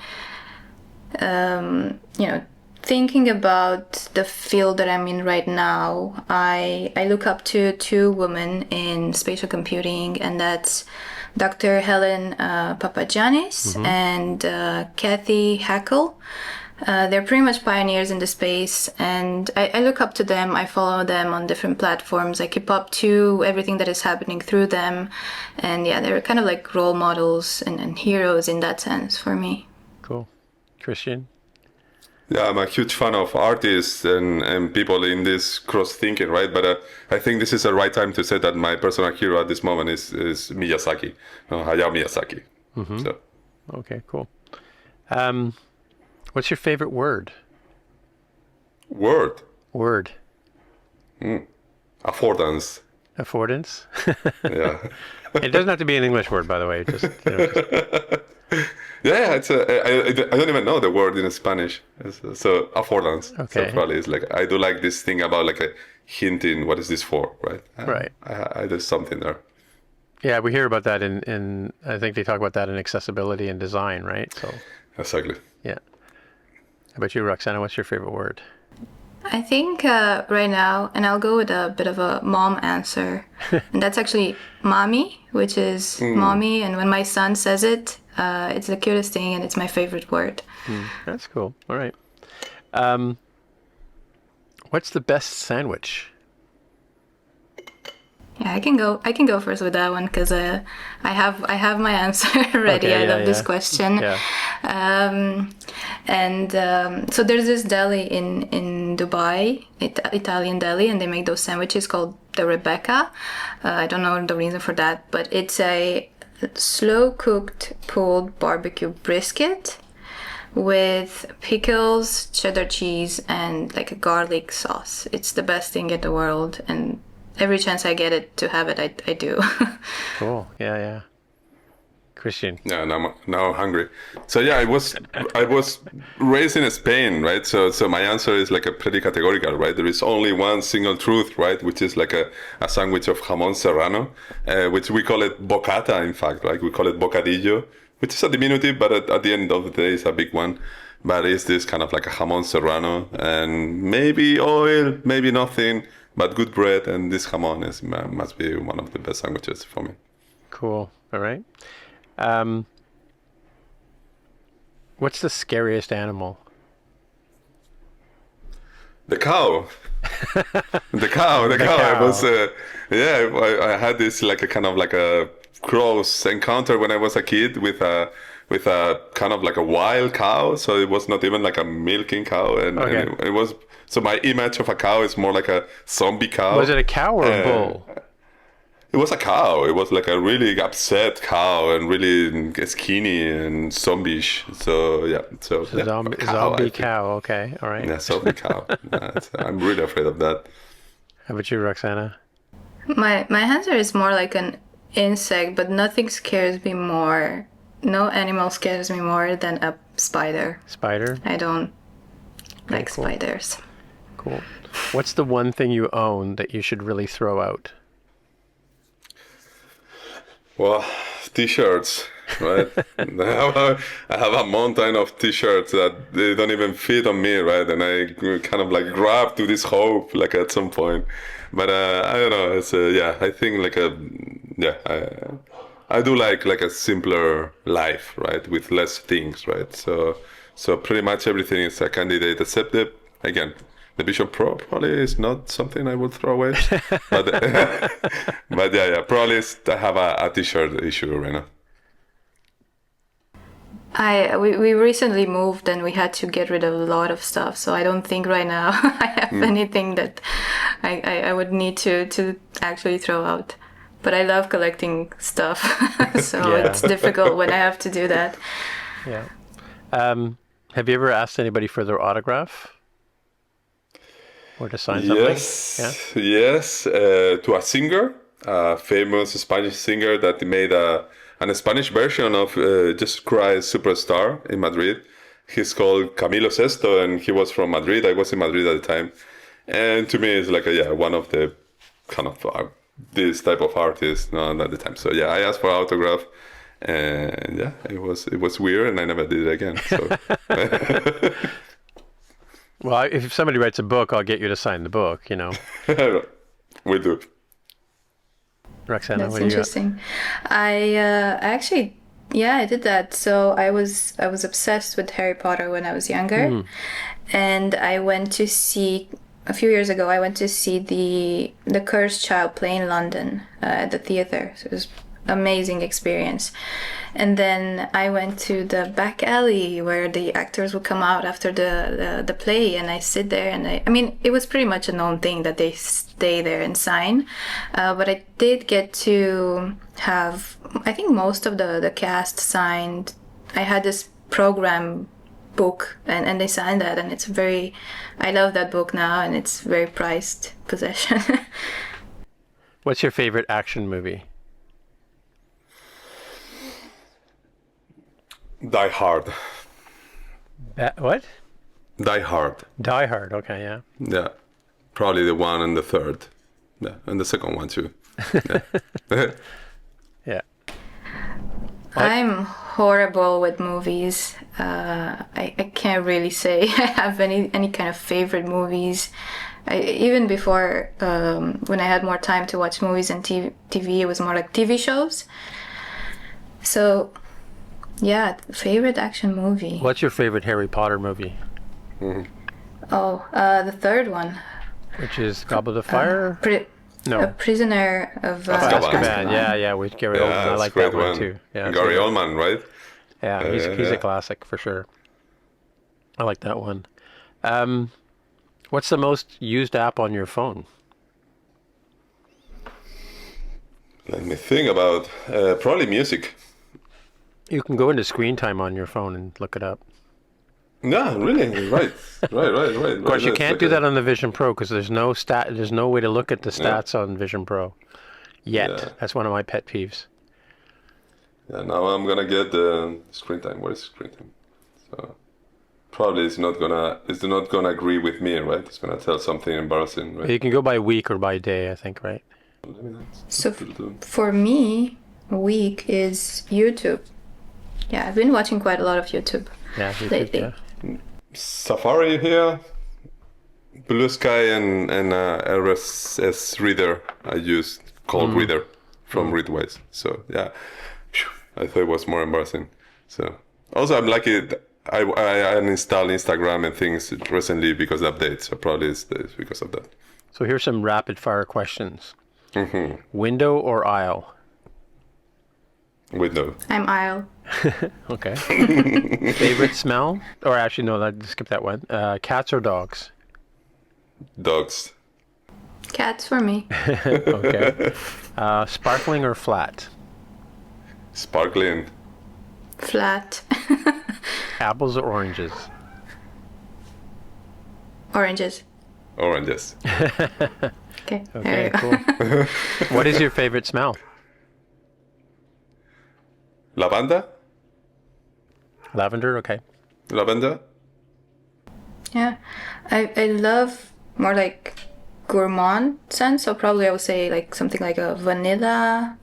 thinking about the field that I'm in right now, I look up to two women in spatial computing, and that's Dr. Helen Papagiannis and Kathy Hackle. They're pretty much pioneers in the space, and I look up to them. I follow them on different platforms. I keep up to everything that is happening through them, and yeah, they're kind of like role models and heroes in that sense for me. Cool. Cristian? Yeah, I'm a huge fan of artists and people in this cross-thinking, right? But I think this is the right time to say that my personal hero at this moment is Miyazaki, Hayao Miyazaki. Mm-hmm. So. Okay, cool. What's your favorite word? Word? Affordance? Affordance. Yeah. It doesn't have to be an English word, by the way. Just. Yeah, it's I don't even know the word in Spanish. So affordance. Okay. So probably it's like I do like this thing about like a hinting. What is this for? Right. Right. There's something there. Yeah, we hear about that in I think they talk about that in accessibility and design, right? So. Exactly. Yeah. How about you, Roxana? What's your favorite word? I think right now, and I'll go with a bit of a mom answer, and that's actually mommy, which is mommy. And when my son says it, it's the cutest thing, and it's my favorite word. That's cool. All right. What's the best sandwich? Yeah, I can go first with that one because I have my answer ready. Okay, I love this question. Yeah. So there's this deli in Dubai, Italian deli, and they make those sandwiches called the Rebecca. I don't know the reason for that, but it's a slow cooked pulled barbecue brisket with pickles, cheddar cheese, and like a garlic sauce. It's the best thing in the world, and every chance I get it to have it, I do. Cool. Yeah. Cristian. Yeah, now I'm hungry. So yeah, I was raised in Spain, right? So my answer is like a pretty categorical, right? There is only one single truth, right? Which is like a sandwich of jamón serrano, which we call it bocata, in fact, right? We call it bocadillo, which is a diminutive, but at the end of the day, it's a big one. But it's this kind of like a jamón serrano, and maybe oil, maybe nothing, but good bread, and this jamón must be one of the best sandwiches for me. Cool. All right. What's the scariest animal? The cow. The cow. cow. I was, I had this like a kind of like a close encounter when I was a kid with a kind of like a wild cow. So it was not even like a milking cow, and it was. So my image of a cow is more like a zombie cow. Was it a cow or a bull? It was a cow. It was like a really upset cow and really skinny and zombie-ish. So yeah, zombie cow. Okay, all right. Yeah, zombie cow. I'm really afraid of that. How about you, Roxana? My answer is more like an insect, but nothing scares me more. No animal scares me more than a spider. Spider? I don't like spiders. Cool. What's the one thing you own that you should really throw out? Well, t-shirts, right? I have a mountain of t-shirts that they don't even fit on me, right? And I kind of like grab to this hope, like at some point. But I don't know. It's I think like I do like a simpler life, right? With less things, right? So pretty much everything is a candidate, except the Vision Pro probably is not something I would throw away. But probably I have a t-shirt issue right now. We recently moved and we had to get rid of a lot of stuff, so I don't think right now I have anything that I would need to actually throw out. But I love collecting stuff, so it's difficult when I have to do that. Yeah. Have you ever asked anybody for their autograph? Or to sign something? Yes. To a singer, a famous Spanish singer that made a Spanish version of Jesus Christ Superstar in Madrid. He's called Camilo Sesto, and he was from Madrid. I was in Madrid at the time. And to me, it's like one of the kind of this type of artists at the time. So yeah, I asked for autograph, and it was weird, and I never did it again. So. Well, if somebody writes a book, I'll get you to sign the book, you know. We do. Roxana, That's what do you got? interesting. I did that. So I was obsessed with Harry Potter when I was younger, and I went to see a few years ago. I went to see the Cursed Child play in London at the theater. So it was amazing experience. And then I went to the back alley where the actors would come out after the play, and I sit there, and I mean, it was pretty much a known thing that they stay there and sign, but I did get to have, I think, most of the cast signed. I had this program book, and they signed that, and I love that book now, and it's very prized possession. What's your favorite action movie? Die Hard. What? Die Hard. Die Hard. Okay, yeah. Yeah, probably the one and the third. Yeah, and the second one too. Yeah. Yeah. I'm horrible with movies. I can't really say I have any kind of favorite movies. Even before, when I had more time to watch movies and TV, it was more like TV shows. So. Yeah, favorite action movie. What's your favorite Harry Potter movie? The third one. Which is Goblet of Fire? No. A Prisoner of Azkaban. Yeah, with Gary Oldman. I like that one too. Yeah, Gary Oldman, right? Yeah, he's a classic for sure. I like that one. What's the most used app on your phone? Let me think about probably music. You can go into screen time on your phone and look it up. Yeah, really, right. Of course, you can't do that on the Vision Pro because there's no way to look at the stats on Vision Pro yet. Yeah. That's one of my pet peeves. Yeah, now I'm gonna get the screen time. What is screen time? So probably it's not gonna agree with me, right? It's gonna tell something embarrassing, right? You can go by week or by day, I think, right? So for me, week is YouTube. Yeah, I've been watching quite a lot of YouTube lately. Yeah. Safari here, Blue Sky, and RSS Reader I use, called Reader from Readwise. So yeah, I thought it was more embarrassing. So also I'm lucky. I uninstalled Instagram and things recently because of updates. So probably it's because of that. So here's some rapid fire questions. Window or aisle? Window. I'm aisle. Okay. Favorite smell? Or actually, no, skip that one. Cats or dogs? Dogs. Cats for me. Okay. Sparkling or flat? Sparkling. Flat. Apples or oranges? Oranges. Oranges. Okay. Okay, cool. What is your favorite smell? Lavanda. Lavender, okay. Lavender. Yeah. I love more like gourmand scent, so probably I would say like something like a vanilla,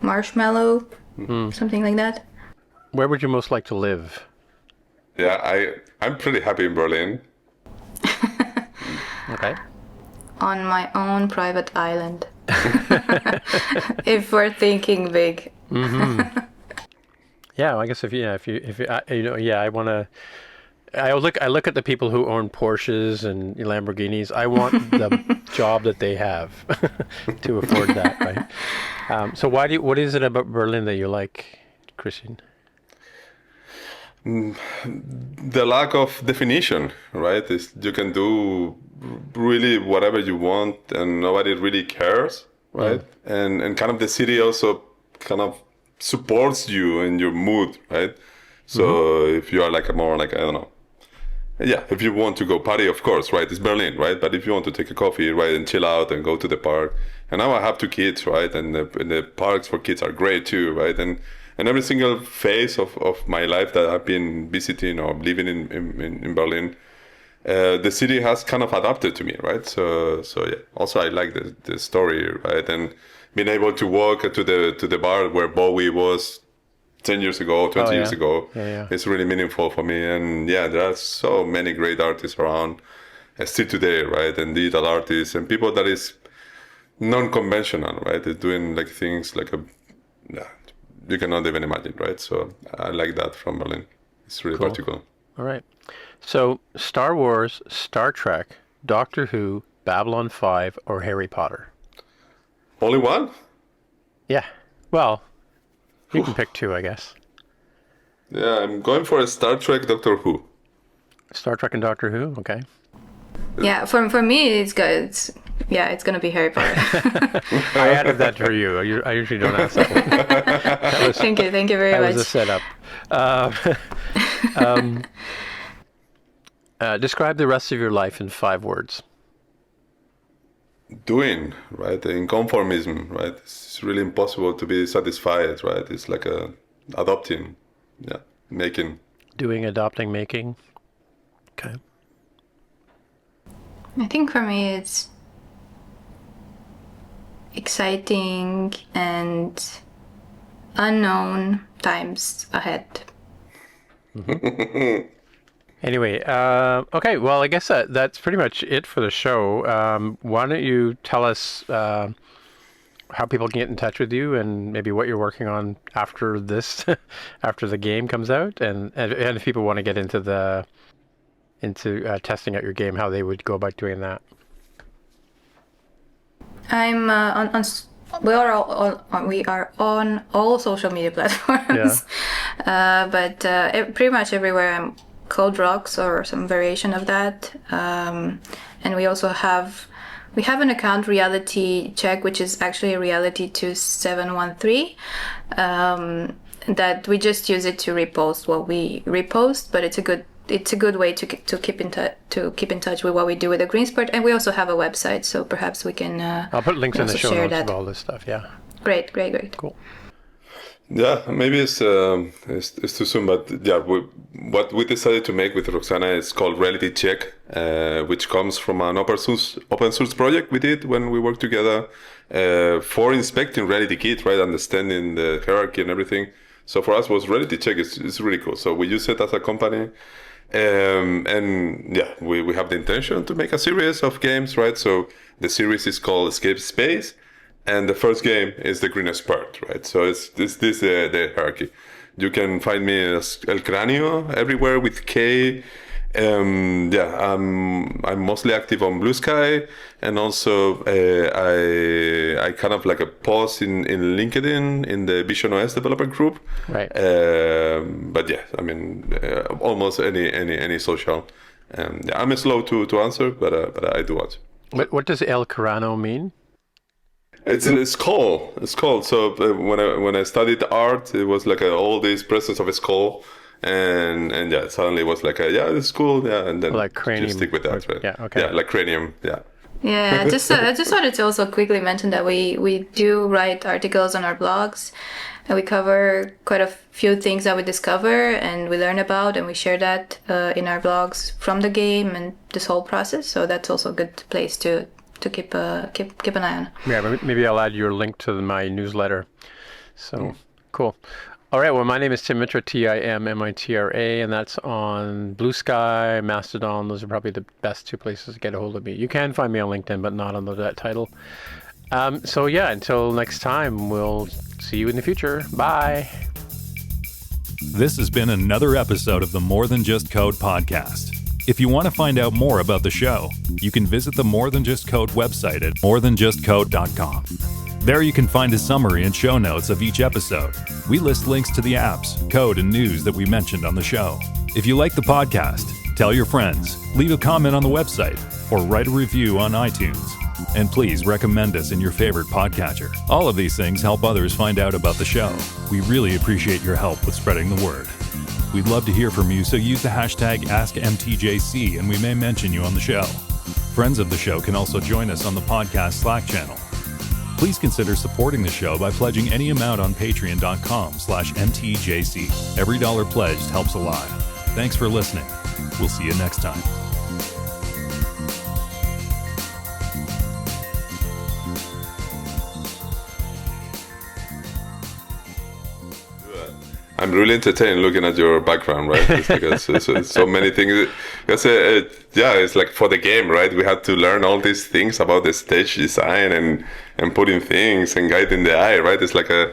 marshmallow, something like that. Where would you most like to live? Yeah, I'm pretty happy in Berlin. Okay. On my own private island. If we're thinking big. Yeah, I guess if you I want to. I look at the people who own Porsches and Lamborghinis. I want the job that they have to afford that, right? So what is it about Berlin that you like, Cristian? The lack of definition, right? Is you can do really whatever you want and nobody really cares, right? And kind of the city also kind of supports you in your mood, right? So if you are like a more like, I don't know, yeah, if you want to go party, of course, right? It's Berlin, right? But if you want to take a coffee, right, and chill out and go to the park, and now I have 2 kids, right? And the parks for kids are great too, right? And every single phase of my life that I've been visiting or living in Berlin, the city has kind of adapted to me, right? So yeah. Also, I like the story, right? And being able to walk to the bar where Bowie was 10 years ago, 20 years ago, it's really meaningful for me. And yeah, there are so many great artists around still today, right? And digital artists and people that is non-conventional, right? They're doing like things like you cannot even imagine, right? So I like that from Berlin. It's really Cool. particular. All right. So Star Wars, Star Trek, Doctor Who, Babylon 5, or Harry Potter? Only one? Yeah. Well, you can pick 2, I guess. Yeah, I'm going for a Star Trek, Doctor Who. Star Trek and Doctor Who. Okay. Yeah, for me it's good. It's gonna be Harry Potter. I added that for you. I usually don't ask that one. Thank you very That much. was a setup. Describe the rest of your life in 5 words. Doing, right? Inconformism, right? It's really impossible to be satisfied, right? It's like adopting, making. Doing, adopting, making. Okay. I think for me it's exciting and unknown times ahead. Anyway, okay, well, I guess that's pretty much it for the show. Why don't you tell us how people can get in touch with you and maybe what you're working on after this, after the game comes out, and if people want to get into testing out your game, how they would go about doing that. I'm we are on all social media platforms, but pretty much everywhere I'm called Rox or some variation of that, and we also have an account, Reality Check, which is actually a Reality 2713, that we just use it to repost what we repost, but it's a good way to keep in touch with what we do with the Green Spurt, and we also have a website, so perhaps we can. I'll put links in the show notes that. of all this stuff. Yeah. Great. Cool. Yeah, maybe it's too soon, but yeah, what we decided to make with Roxana is called Reality Check, which comes from an open source project we did when we worked together for inspecting Reality Kit, right, understanding the hierarchy and everything. So for us, was Reality Check is really cool. So we use it as a company, and yeah, we have the intention to make a series of games, right? So the series is called Escape Space. and the first game is the Green Spurt, right? So it's this the hierarchy. You can find me as El Cranio everywhere with K. I'm mostly active on Blue Sky, and also I kind of like a post in LinkedIn in the Vision OS developer group. Right. But yeah, I mean, almost any social. I'm slow to answer, but I do answer. What does El Carano mean? It's skull. It's skull. So when I studied art, it was like all this presence of a skull. And yeah, suddenly it was like, it's cool, yeah, and then like cranium, just stick with that, right? Yeah, okay. Yeah, like cranium, yeah. Yeah, I just wanted to also quickly mention that we do write articles on our blogs, and we cover quite a few things that we discover and we learn about, and we share that in our blogs from the game and this whole process. So that's also a good place to keep an eye on. Yeah, maybe I'll add your link to my newsletter. So cool. All right, well, my name is Tim Mitra, Timmitra, and that's on Blue Sky, Mastodon. Those are probably the best two places to get a hold of me. You can find me on LinkedIn, but not under that title. So yeah, until next time, we'll see you in the future. Bye. This has been another episode of the More Than Just Code podcast. If you want to find out more about the show, you can visit the More Than Just Code website at morethanjustcode.com. There you can find a summary and show notes of each episode. We list links to the apps, code, and news that we mentioned on the show. If you like the podcast, tell your friends, leave a comment on the website, or write a review on iTunes. And please recommend us in your favorite podcatcher. All of these things help others find out about the show. We really appreciate your help with spreading the word. We'd love to hear from you, so use the hashtag AskMTJC and we may mention you on the show. Friends of the show can also join us on the podcast Slack channel. Please consider supporting the show by pledging any amount on patreon.com/mtjc. Every dollar pledged helps a lot. Thanks for listening. We'll see you next time. I'm really entertained looking at your background, right? It's because it's so many things. Because it's like for the game, right? We had to learn all these things about the stage design and putting things and guiding the eye, right? It's like a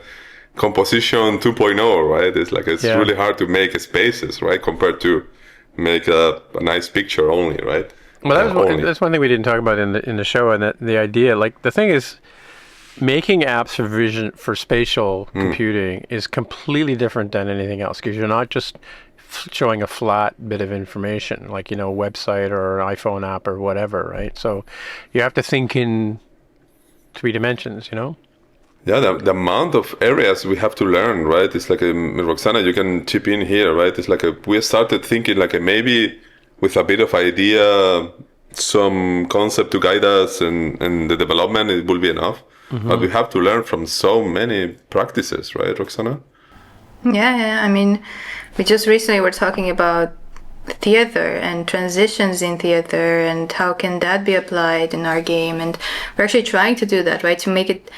composition 2.0, right? It's like it's really hard to make spaces, right? Compared to make a nice picture only, right? Well, that's one thing we didn't talk about in the show, and that the idea, like the thing is, making apps for spatial computing is completely different than anything else, because you're not just showing a flat bit of information, like, a website or an iPhone app or whatever, right? So you have to think in 3 dimensions, Yeah, the amount of areas we have to learn, right? It's like, Roxana, you can chip in here, right? It's like we started thinking like maybe with a bit of idea, some concept to guide us and the development, it will be enough. Mm-hmm. But we have to learn from so many practices, right, Roxana? Yeah. I mean, we just recently were talking about theater and transitions in theater and how can that be applied in our game. And we're actually trying to do that, right? To make it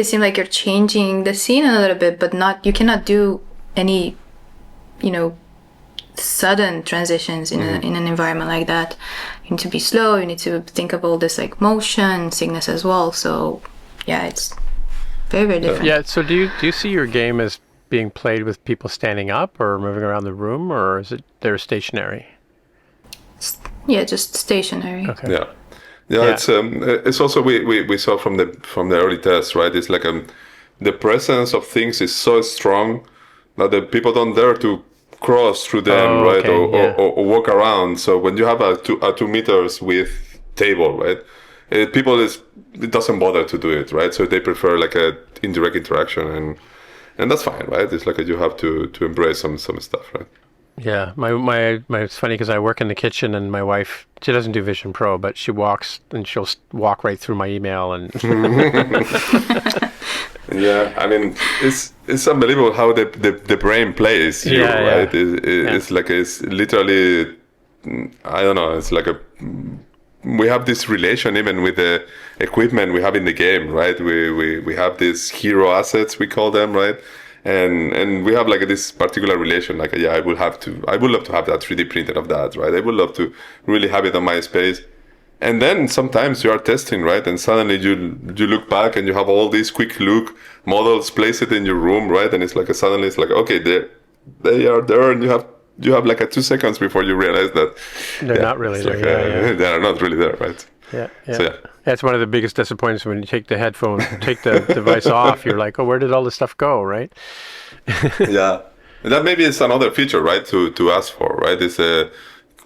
seem like you're changing the scene a little bit, but you cannot do any, sudden transitions in an environment like that. You need to be slow. You need to think of all this like motion sickness as well. So yeah, it's very, very different. Yeah. So do you see your game as being played with people standing up or moving around the room, or is it they're stationary? Yeah, just stationary. Okay. Yeah. It's also we saw from the early tests, right? It's like the presence of things is so strong that the people don't dare to cross through them, right? Okay, or walk around. So when you have a 2 meters width table, right? It doesn't bother to do it, right? So they prefer like a indirect interaction, and that's fine, right? It's like you have to embrace some stuff, right? Yeah, my it's funny because I work in the kitchen, and my wife, she doesn't do Vision Pro, but she'll walk right through my email and. Yeah, I mean, it's unbelievable how the brain plays you, right? It's like it's literally, I don't know. It's like we have this relation even with the equipment we have in the game, right? We have these hero assets, we call them, right? And we have like this particular relation, like I would love to have that 3D printed of that, right? I would love to really have it on my space. And then sometimes you are testing, right? And suddenly you look back and you have all these quick look models, place it in your room, right? And it's like suddenly it's like, okay, they are there, and you have like 2 seconds before you realize that they're not really there. Like, they are not really there, right? Yeah. So yeah. That's one of the biggest disappointments when you take the device off. You're like, oh, where did all this stuff go, right? Yeah. And that maybe is another feature, right? To ask for, right? It's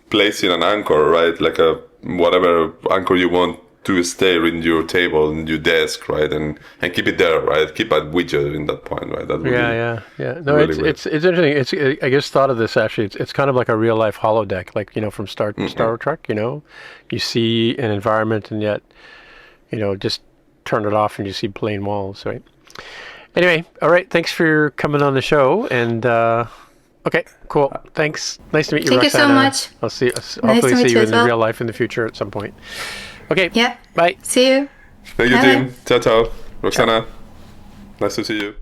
placing an anchor, right? Like whatever anchor you want to stay in your table, in your desk, right? And keep it there, right? Keep a widget in that point, right? That would yeah. No, really it's interesting. I just thought of this actually. It's kind of like a real life holodeck, like from Star Trek. You see an environment, and yet just turn it off and you see plain walls, right? Anyway, all right. Thanks for coming on the show, and okay, cool. Thanks. Nice to meet you, Thank Roxana. you so much. I'll see. Nice Hopefully, to meet see you you as in well. real life in the future at some point. Okay. Yeah. Bye. See you. Thank you, Bye-bye. team. Ciao, ciao. Roxana, nice to see you.